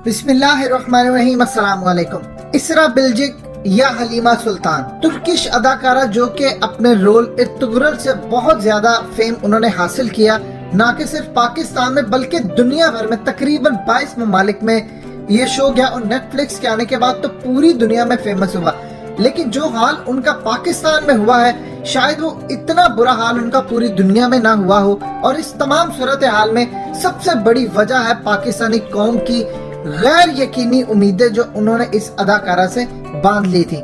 बिस्मिल्लाहिर्रहमानिर्रहीम। अस्सलाम वालेकुम। इसरा बिल्जिक या हलीमा सुल्तान तुर्किश अदाकारा जो कि अपने रोल इर्तुगरुल से बहुत ज्यादा फेम उन्होंने हासिल किया, ना कि सिर्फ पाकिस्तान में बल्कि दुनिया भर में तकरीबन 22 ममालिक में ये शो गया और नेटफ्लिक्स के आने के बाद तो पूरी दुनिया में फेमस हुआ। लेकिन जो हाल उनका पाकिस्तान में हुआ है, शायद वो इतना बुरा हाल उनका पूरी दुनिया में ना हुआ हो। और इस तमाम सूरत हाल में सबसे बड़ी वजह है पाकिस्तानी कौम की गैर यकीनी उम्मीदें जो उन्होंने इस अदाकारा से बांध ली थी।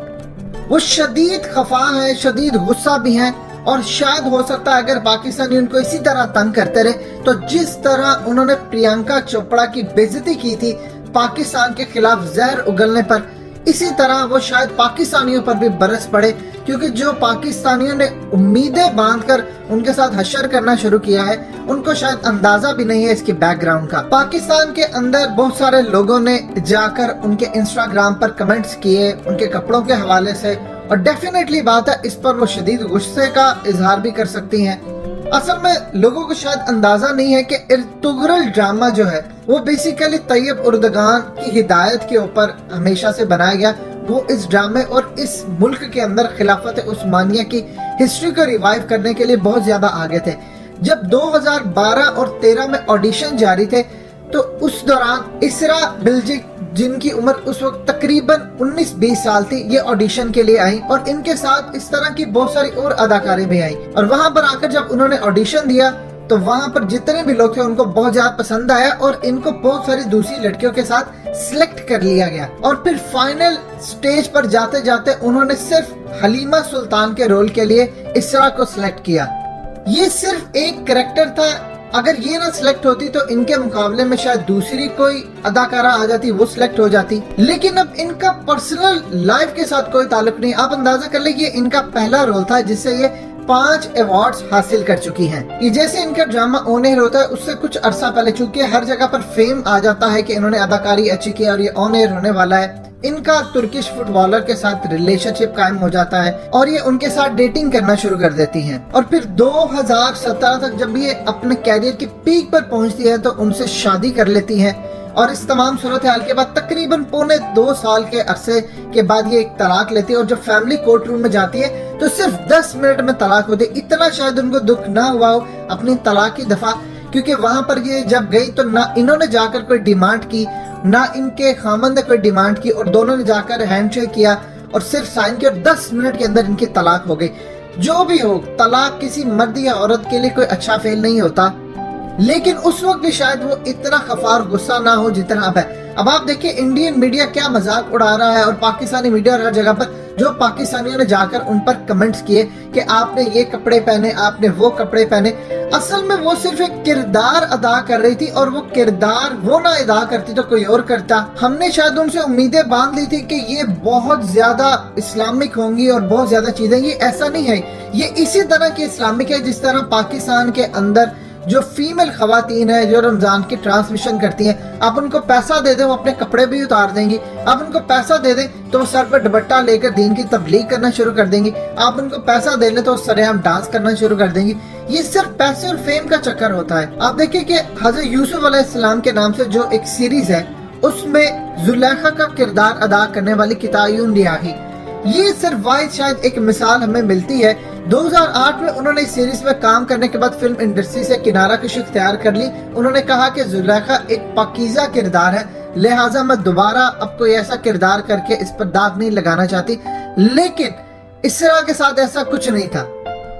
वो शदीद खफा है, शदीद गुस्सा भी है और शायद हो सकता है अगर पाकिस्तानी उनको इसी तरह तंग करते रहे तो जिस तरह उन्होंने प्रियंका चोपड़ा की बेइज्जती की थी पाकिस्तान के खिलाफ जहर उगलने पर, इसी तरह वो शायद पाकिस्तानियों पर भी बरस पड़े, क्योंकि जो पाकिस्तानियों ने उम्मीदें बांधकर उनके साथ हशर करना शुरू किया है उनको शायद अंदाजा भी नहीं है इसके बैकग्राउंड का। पाकिस्तान के अंदर बहुत सारे लोगों ने जाकर उनके इंस्टाग्राम पर कमेंट्स किए उनके कपड़ों के हवाले से, और डेफिनेटली बात है इस पर वो शदीद गुस्से का इजहार भी कर सकती हैं। असल में लोगों को शायद अंदाजा नहीं है कि इर्तुगरुल ड्रामा जो है वो बेसिकली तैयब उर्दगान की हिदायत के ऊपर हमेशा से बनाया गया। वो इस ड्रामे और इस मुल्क के अंदर खिलाफत उस्मानिया की हिस्ट्री को रिवाइव करने के लिए बहुत ज्यादा आगे थे। जब 2012 और 13 में ऑडिशन जारी थे तो उस दौरान इसरा बिल्जिक जिनकी उम्र उस वक्त तकरीबन 19-20 साल थी, ये ऑडिशन के लिए आई और इनके साथ इस तरह की बहुत सारी और अदाकारें भी आई। और वहां पर आकर जब उन्होंने ऑडिशन दिया तो वहां पर जितने भी लोग थे उनको बहुत ज्यादा पसंद आया और इनको बहुत सारी दूसरी लड़कियों के साथ सिलेक्ट कर लिया गया। और फिर फाइनल स्टेज पर जाते जाते उन्होंने सिर्फ हलीमा सुल्तान के रोल के लिए इसरा को सिलेक्ट किया। ये सिर्फ एक कैरेक्टर था, अगर ये ना सिलेक्ट होती तो इनके मुकाबले में शायद दूसरी कोई अदाकारा आ जाती, वो सिलेक्ट हो जाती। लेकिन अब इनका पर्सनल लाइफ के साथ कोई ताल्लुक नहीं। आप अंदाजा कर ले ये इनका पहला रोल था जिससे ये 5 अवार्ड्स हासिल कर चुकी हैं। ये जैसे इनका ड्रामा ऑन एयर होता है उससे कुछ अरसा पहले, चूंकि हर जगह पर फेम आ जाता है कि इन्होंने अदाकारी अच्छी की और ये ऑन एयर होने वाला है, इनका तुर्किश फुटबॉलर के साथ रिलेशनशिप कायम हो जाता है और ये उनके साथ डेटिंग करना शुरू कर देती हैं। और फिर 2017 तक जब ये अपने कैरियर की पीक पर पहुंचती है तो उनसे शादी कर लेती हैं। और इस तमाम सूरत हाल के बाद तकरीबन 2.25 साल के अरसे के बाद ये एक तलाक लेती है और जब फैमिली कोर्ट रूम में जाती है तो सिर्फ 10 मिनट में तलाक होती है। इतना शायद उनको दुख ना हुआ हो अपनी तलाक की दफा, क्योंकि वहां पर ये जब गई तो ना इन्होंने जाकर कोई डिमांड की ना इनके खामन ने कोई डिमांड की, और दोनों ने जाकर हैंडशेक किया और सिर्फ साइन किया और 10 मिनट के अंदर इनकी तलाक हो गई। जो भी हो, तलाक किसी मर्द या औरत के लिए कोई अच्छा फेल नहीं होता, लेकिन उस वक्त भी शायद वो इतना खफा और गुस्सा ना हो जितना अब है। अब आप देखिए इंडियन मीडिया क्या मजाक उड़ा रहा है और पाकिस्तानी मीडिया हर जगह पर जो पाकिस्तानियों ने जाकर उन पर कमेंट्स किए कि आपने ये कपड़े पहने, आपने वो कपड़े पहने। असल में वो सिर्फ एक किरदार अदा कर रही थी और वो किरदार वो ना अदा करती तो कोई और करता। हमने शायद उनसे उम्मीदें बांध ली थी कि ये बहुत ज्यादा इस्लामिक होंगी और बहुत ज्यादा चीजें, ये ऐसा नहीं है। ये इसी तरह की इस्लामिक है जिस तरह पाकिस्तान के अंदर जो फीमेल खवातीन है जो रमजान की ट्रांसमिशन करती हैं, आप उनको पैसा दे दें वो अपने कपड़े भी उतार देंगी। आप उनको पैसा दे दें तो वो सर पर दुपट्टा लेकर दीन की तबलीग करना शुरू कर देंगी। आप उनको पैसा दे लें तो वो सरेआम डांस करना शुरू कर देंगी। ये सिर्फ पैसे और फेम का चक्कर होता है। आप देखिए कि हजरत यूसुफ अलैहिस्सलाम के नाम से जो एक सीरीज है उसमें जुलेखा का किरदार अदा करने वाली कितायुन रियाही, ये सिर्फ वाहिद शायद एक मिसाल हमें मिलती है। 2008 में उन्होंने इस सीरीज में काम करने के बाद फिल्म इंडस्ट्री से किनारा कशी इख्तियार कर ली। उन्होंने कहा कि जुलेखा एक पाकीज़ा किरदार है, लिहाजा मैं दोबारा अब कोई ऐसा किरदार करके इस पर दाग नहीं लगाना चाहती। लेकिन इसरा के साथ ऐसा कुछ नहीं था,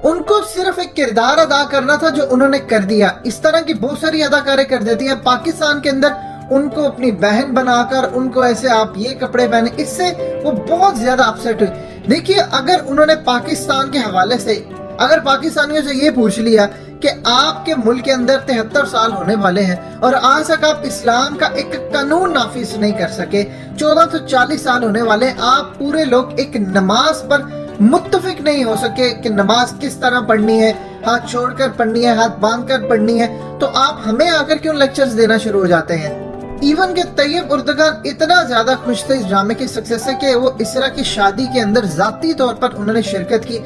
उनको सिर्फ एक किरदार अदा करना था जो उन्होंने कर दिया। इस तरह की बहुत सारी अदाकारें कर देती है पाकिस्तान के अंदर, उनको अपनी बहन बनाकर उनको ऐसे आप ये कपड़े पहने, इससे वो बहुत ज्यादा अपसेट हुई। देखिए अगर उन्होंने पाकिस्तान के हवाले से अगर पाकिस्तानियों से ये पूछ लिया कि आपके मुल्क के अंदर 73 साल होने वाले हैं और आज तक आप इस्लाम का एक कानून नाफिज नहीं कर सके, 1440 साल होने वाले, आप पूरे लोग एक नमाज पर मुत्तफिक नहीं हो सके कि नमाज किस तरह पढ़नी है, हाथ छोड़कर पढ़नी है, हाथ बांध कर पढ़नी है, तो आप हमें आकर क्यों लेक्चर्स देना शुरू हो जाते हैं। इवन के तैयब उर्दगान इतना ज्यादा खुश थे इस ड्रामे की सक्सेस से कि वो इसरा की शादी के अंदर जाती तौर पर उन्होंने शिरकत की,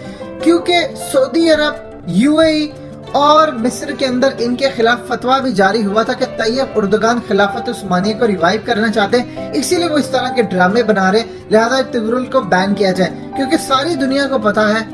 क्योंकि सऊदी अरब, यूएई اور مصر کے اندر ان کے خلاف فتویٰ بھی جاری ہوا تھا کہ طیب اردگان خلافت عثمانیہ کو ریوائیو کرنا چاہتے ہیں، اسی لیے وہ اس طرح کے ڈرامے بنا رہے، لہذا ارطغرل کو بین کیا جائے، کیونکہ ساری دنیا کو پتا ہے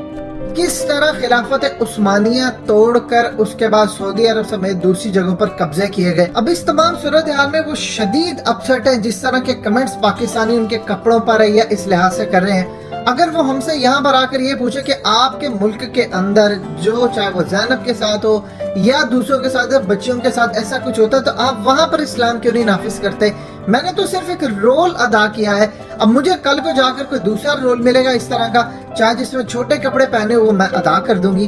کس طرح خلافت عثمانیہ توڑ کر اس کے بعد سعودی عرب سمیت دوسری جگہوں پر قبضے کیے گئے۔ اب اس تمام صورتحال میں وہ شدید اپسٹ ہیں جس طرح کے کمنٹس پاکستانی ان کے کپڑوں پر یا اس لحاظ سے کر رہے ہیں۔ اگر وہ ہم سے یہاں پر آ کر یہ پوچھے کہ آپ کے ملک کے اندر جو چاہے وہ زینب کے ساتھ ہو یا دوسروں کے ساتھ یا بچیوں کے ساتھ ایسا کچھ ہوتا ہے تو آپ وہاں پر اسلام کیوں نہیں نافذ کرتے؟ میں نے تو صرف ایک رول ادا کیا ہے، اب مجھے کل کو جا کر کوئی دوسرا رول ملے گا اس طرح کا، چاہے جس میں چھوٹے کپڑے پہنے وہ میں ادا کر دوں گی۔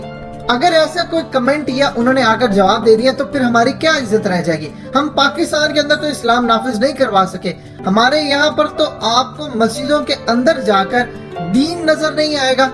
اگر ایسا کوئی کمنٹ یا انہوں نے آ کر جواب دے دیا تو پھر ہماری کیا عزت رہ جائے گی؟ ہم پاکستان کے اندر تو اسلام نافذ نہیں کروا سکے، ہمارے یہاں پر تو آپ کو مسجدوں کے اندر جا کر دین نظر نہیں آئے گا۔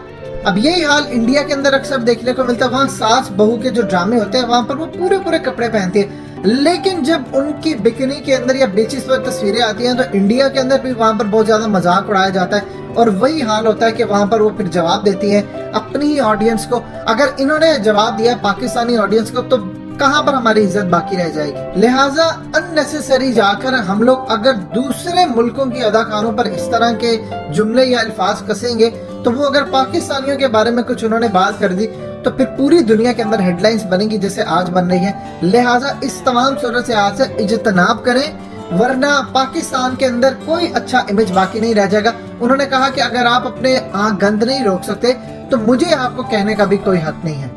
اب یہی حال انڈیا کے اندر اکثر دیکھنے کو ملتا ہے، وہاں ساس بہو کے جو ڈرامے ہوتے ہیں وہاں پر وہ پورے کپڑے پہنتے ہیں، لیکن جب ان کی بکنی کے اندر یا بیچز پر تصویریں آتی ہیں تو انڈیا کے اندر بھی وہاں پر بہت زیادہ مذاق اڑایا جاتا ہے، اور وہی حال ہوتا ہے کہ وہاں پر وہ پھر جواب دیتی ہیں اپنی ہی آڈینس کو۔ اگر انہوں نے جواب دیا پاکستانی آڈینس کو تو کہاں پر ہماری عزت باقی رہ جائے گی؟ لہٰذا اننیسیسری جا کر ہم لوگ اگر دوسرے ملکوں کی اداکاروں پر اس طرح کے جملے یا الفاظ کسیں گے تو وہ اگر پاکستانیوں کے بارے میں کچھ انہوں نے بات کر دی تو پھر پوری دنیا کے اندر ہیڈ لائنز بنے گی جیسے آج بن رہی ہے۔ لہٰذا اس تمام صورت سے آج سے اجتناب کریں، ورنہ پاکستان کے اندر کوئی اچھا امیج باقی نہیں رہ جائے گا۔ انہوں نے کہا کہ اگر آپ اپنے آنکھ گند نہیں روک سکتے تو مجھے آپ کو کہنے کا بھی کوئی حق نہیں ہے۔